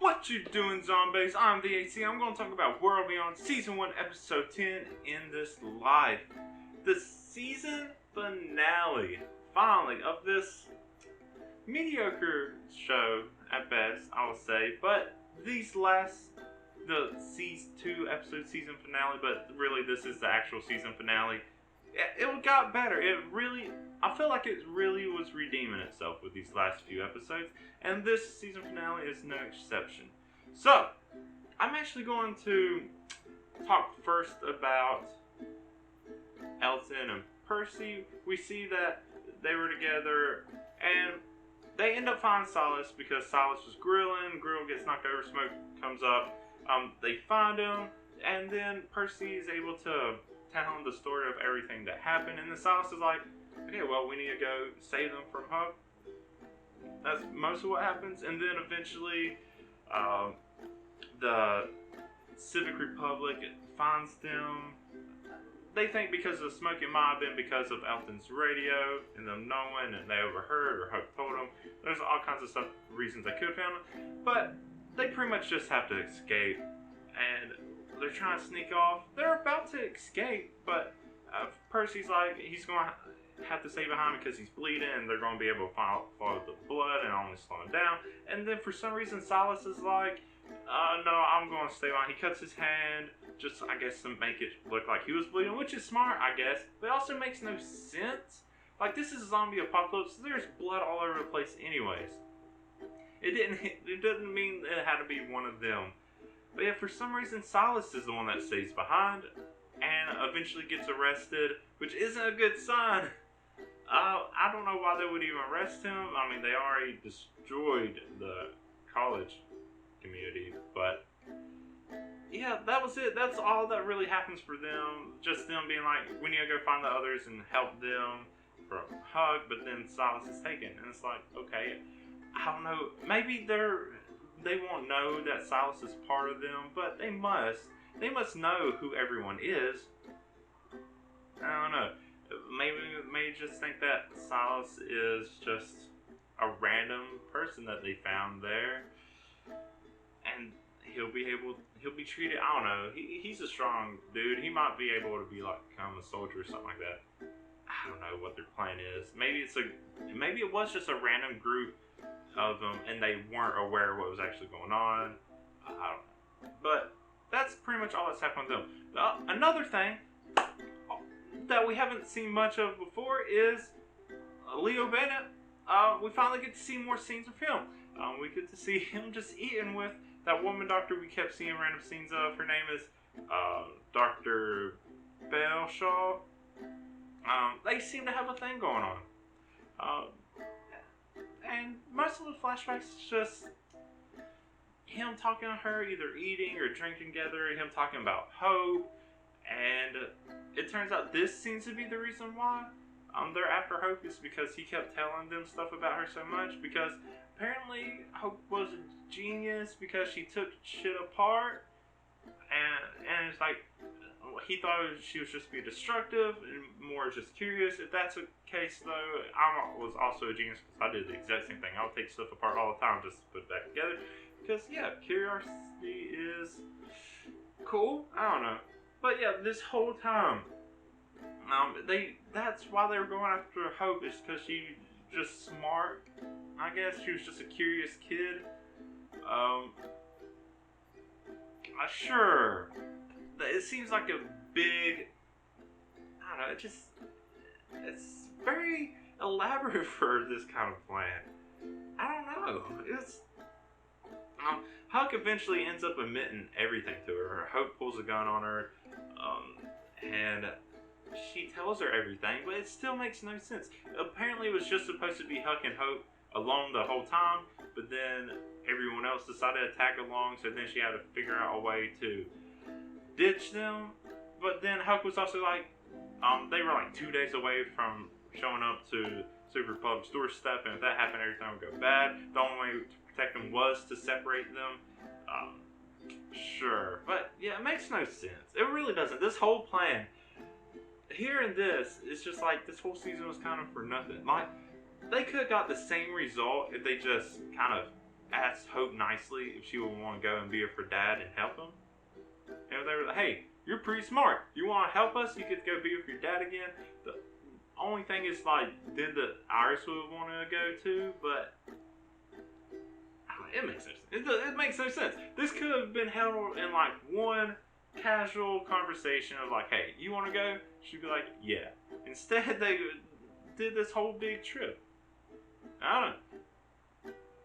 What you doing, zombies? I'm the AC. I'm going to talk about World Beyond Season 1, Episode 10, In This Life. The season finale, finally, of this mediocre show, at best, I will say. But these the Season 2 episode season finale, but really this is the actual season finale. It got better. I feel like it really was redeeming itself with these last few episodes, and this season finale is no exception. So, I'm actually going to talk first about Elton and Percy. We see that they were together, and they end up finding Silas because Silas was grilling. Grill gets knocked over, smoke comes up. They find him, and then Percy is able to tell him the story of everything that happened, and then Silas is like, okay, well, we need to go save them from Huck. That's most of what happens, and then eventually the Civic Republic finds them. They think because of the smoke, it might have been because of Elton's radio and them knowing, and they overheard, or Huck told them. There's all kinds of reasons they could have found them, but they pretty much just have to escape, and they're trying to sneak off. They're about to escape, but Percy's like, he's going to have to stay behind because he's bleeding, and they're going to be able to follow the blood and only slow him down. And then for some reason, Silas is like, no, I'm going to stay behind. He cuts his hand, just, I guess, to make it look like he was bleeding, which is smart, I guess, but it also makes no sense. Like, this is a zombie apocalypse, so there's blood all over the place anyways. It doesn't mean it had to be one of them. But yeah, for some reason, Silas is the one that stays behind and eventually gets arrested, which isn't a good sign. I don't know why they would even arrest him. I mean, they already destroyed the college community, but yeah, that was it. That's all that really happens for them. Just them being like, we need to go find the others and help them from Hug, but then Silas is taken, and it's like, okay, I don't know, maybe they won't know that Silas is part of them, but they must know who everyone is. I don't know. Maybe just think that Silas is just a random person that they found there, and he'll be treated. I don't know. He's a strong dude. He might be able to become a soldier or something like that. I don't know what their plan is. Maybe it was just a random group of them, and they weren't aware of what was actually going on. I don't know. But that's pretty much all that's happened with them. Another thing that we haven't seen much of before is Leo Bennett. We finally get to see more scenes of him. We get to see him just eating with that woman doctor we kept seeing random scenes of. Her name is Dr. Belshaw. They seem to have a thing going on. And most of the flashbacks is just him talking to her, either eating or drinking together, him talking about Hope, and it turns out this seems to be the reason why they're after Hope, is because he kept telling them stuff about her so much, because apparently Hope was a genius because she took shit apart, and it's like, he thought she was just being destructive and more just curious. If that's the case, though, I was also a genius because I did the exact same thing. I would take stuff apart all the time just to put it back together. Because, yeah, curiosity is cool. I don't know. But, yeah, this whole time, that's why they were going after Hope, is because she's just smart. I guess she was just a curious kid. Sure. It seems like a big, I don't know, it's very elaborate for this kind of plan. I don't know. Huck eventually ends up admitting everything to her. Hope pulls a gun on her, and she tells her everything, but it still makes no sense. Apparently it was just supposed to be Huck and Hope alone the whole time, but then everyone else decided to tag along, so then she had to figure out a way to ditch them. But then Huck was also like, they were like 2 days away from showing up to Super Republic's doorstep, and if that happened, everything would go bad. The only way to protect them was to separate them. Sure, but yeah, it makes no sense. It really doesn't. This whole plan, hearing this, it's just like this whole season was kind of for nothing. Like, they could have got the same result if they just kind of asked Hope nicely if she would want to go and be with her dad and help him. And they were like, hey, you're pretty smart. You want to help us? You could go be with your dad again. The only thing is, like, did the Iris would want to go too? But it makes no sense. It makes no sense. This could have been held in, like, one casual conversation of, like, hey, you want to go? She'd be like, yeah. Instead, they did this whole big trip. I don't know.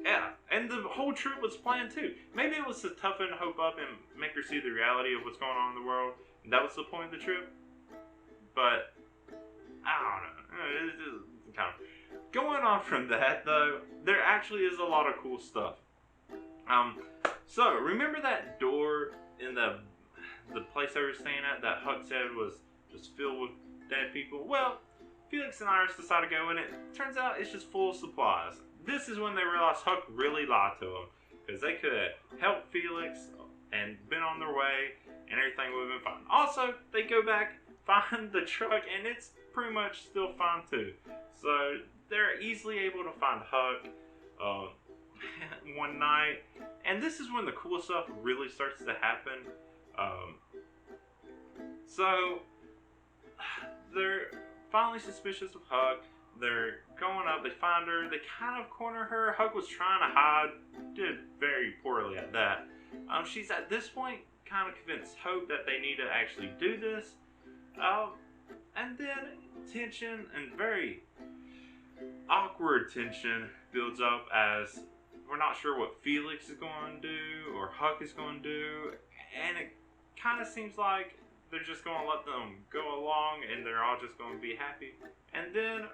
Yeah, and the whole trip was planned too. Maybe it was to toughen Hope up and make her see the reality of what's going on in the world. And that was the point of the trip. But I don't know. It's just kind of going on from that though. There actually is a lot of cool stuff. So remember that door in the place they were staying at that Huck said was just filled with dead people? Well, Felix and Iris decided to go in it. Turns out it's just full of supplies. This is when they realized Huck really lied to them, because they could have helped Felix and been on their way, and everything would have been fine. Also, they go back, find the truck, and it's pretty much still fine too. So they're easily able to find Huck one night, and this is when the cool stuff really starts to happen. So they're finally suspicious of Huck. They're going up, they find her, they kind of corner her. Huck was trying to hide, did very poorly at that. She's at this point kind of convinced Hope that they need to actually do this. And then tension, and very awkward tension, builds up as we're not sure what Felix is going to do or Huck is going to do. And it kind of seems like they're just going to let them go along and they're all just going to be happy. And then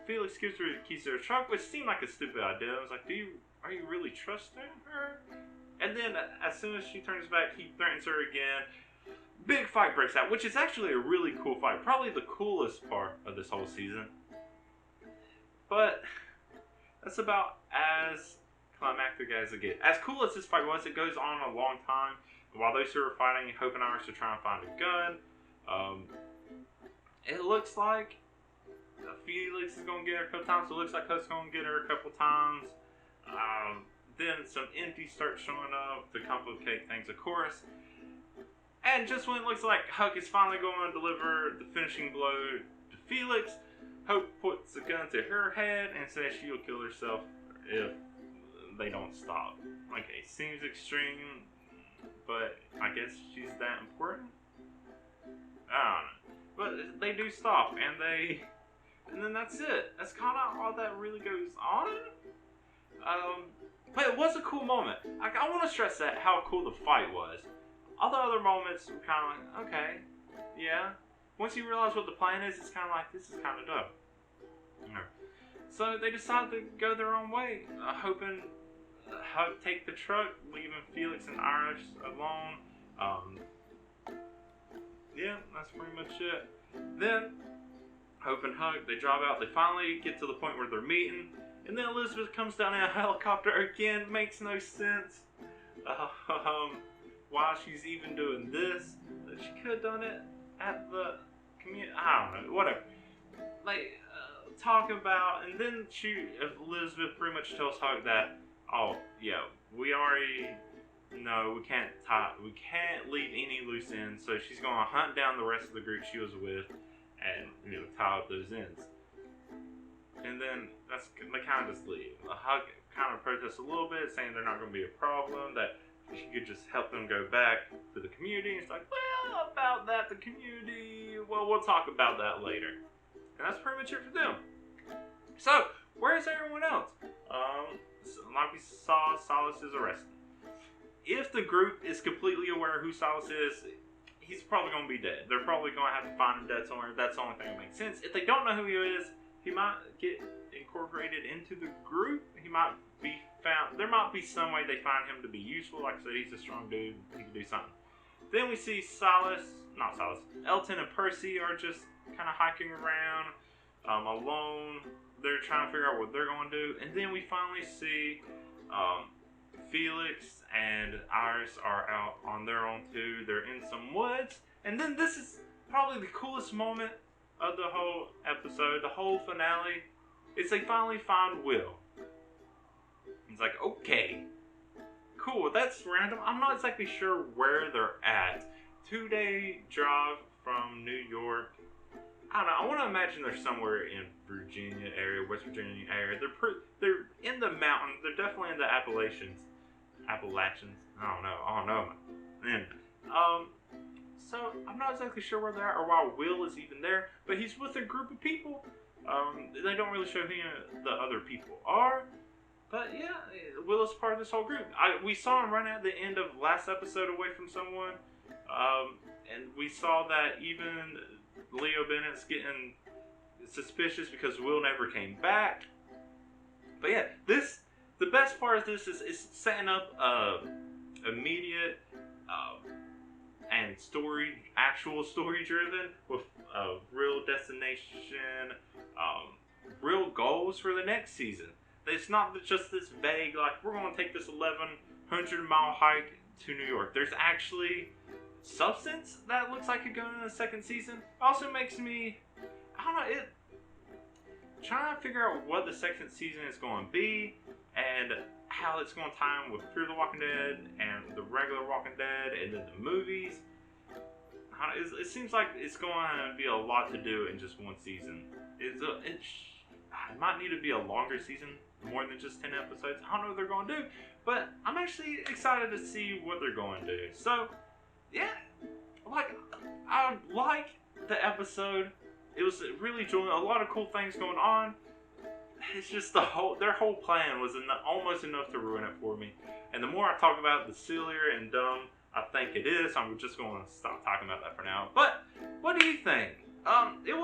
Felix gives her the keys to her truck, which seemed like a stupid idea. I was like, are you really trusting her? And then as soon as she turns back, he threatens her again. Big fight breaks out, which is actually a really cool fight. Probably the coolest part of this whole season. But that's about as climactic as it gets. As cool as this fight was, it goes on a long time. While those two are fighting, Hope and Iris are trying to find a gun. It looks like Felix is going to get her a couple times. It looks like Huck's going to get her a couple times. Then some empties start showing up to complicate things, of course. And just when it looks like Huck is finally going to deliver the finishing blow to Felix, Hope puts a gun to her head and says she'll kill herself if they don't stop. Okay, seems extreme, but I guess she's that important? I don't know. But they do stop, and then that's it. That's kind of all that really goes on. But it was a cool moment. I want to stress that how cool the fight was. All the other moments were kind of like, okay, yeah. Once you realize what the plan is, it's kind of like, this is kind of dope. So they decide to go their own way, hoping Huck take the truck, leaving Felix and Iris alone. Yeah, that's pretty much it. Then Hope and Huck, they drive out. They finally get to the point where they're meeting, and then Elizabeth comes down in a helicopter again. Makes no sense. Why she's even doing this? She could have done it at the community. I don't know. Whatever. Like talk about, and then Elizabeth pretty much tells Huck that, oh yeah, we already know we can't leave any loose ends. So she's gonna hunt down the rest of the group she was with, and tie up those ends. And then they kind of just leave. Huck kind of protests a little bit, saying they're not going to be a problem, that she could just help them go back to the community. It's like, well, about that, the community, well, we'll talk about that later. And that's pretty much it for them. So, where's everyone else? Like we saw, Silas is arrested. If the group is completely aware who Silas is, he's probably going to be dead. They're probably going to have to find him dead somewhere. That's the only thing that makes sense. If they don't know who he is, he might get incorporated into the group. He might be found. There might be some way they find him to be useful. Like I said, he's a strong dude. He can do something. Then we see Elton and Percy are just kind of hiking around alone. They're trying to figure out what they're going to do. And then we finally see Felix and Iris are out on their own too. They're in some woods. And then this is probably the coolest moment of the whole episode, the whole finale, is they finally find Will. It's It's like, okay, cool, that's random. I'm not exactly sure where they're at. 2-day drive from New York. I don't know. I want to imagine they're somewhere in Virginia area, West Virginia area. They're in the mountains. They're definitely in the Appalachians. Appalachians. I don't know. Man. So I'm not exactly sure where they're at or why Will is even there, but he's with a group of people. They don't really show who the other people are, but yeah, Will is part of this whole group. We saw him run at the end of last episode away from someone, and we saw that even Leo Bennett's getting suspicious because Will never came back. But yeah, the best part of this is setting up immediate and actual story driven with real destination, real goals for the next season. It's not just this vague, like, we're going to take this 1,100-mile hike to New York. There's actually substance that looks like it going in the second season. Also makes me, I don't know, trying to figure out what the second season is going to be and how it's going to tie in with Fear the Walking Dead and the regular Walking Dead and then the movies. It seems like it's going to be a lot to do in just one season. It might need to be a longer season, more than just 10 episodes. I don't know what they're going to do, but I'm actually excited to see what they're going to do. So, yeah, I like the episode. It was really enjoyable. A lot of cool things going on. It's just their whole plan was almost enough to ruin it for me. And the more I talk about it, the sillier and dumb I think it is. I'm just going to stop talking about that for now. But what do you think? There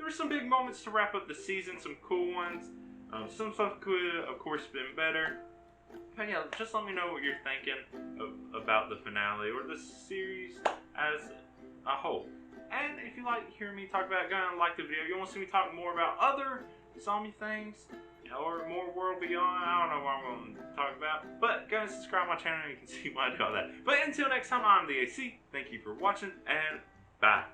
were some big moments to wrap up the season, some cool ones. Some stuff could, of course, been better. But yeah, just let me know what you're thinking about the finale or the series as a whole. And if you like hearing me talk about it, go ahead and like the video. You want to see me talk more about other zombie things or more World Beyond? I don't know what I'm going to talk about. But go ahead and subscribe to my channel and you can see why I do all that. But until next time, I'm the AC. Thank you for watching and bye.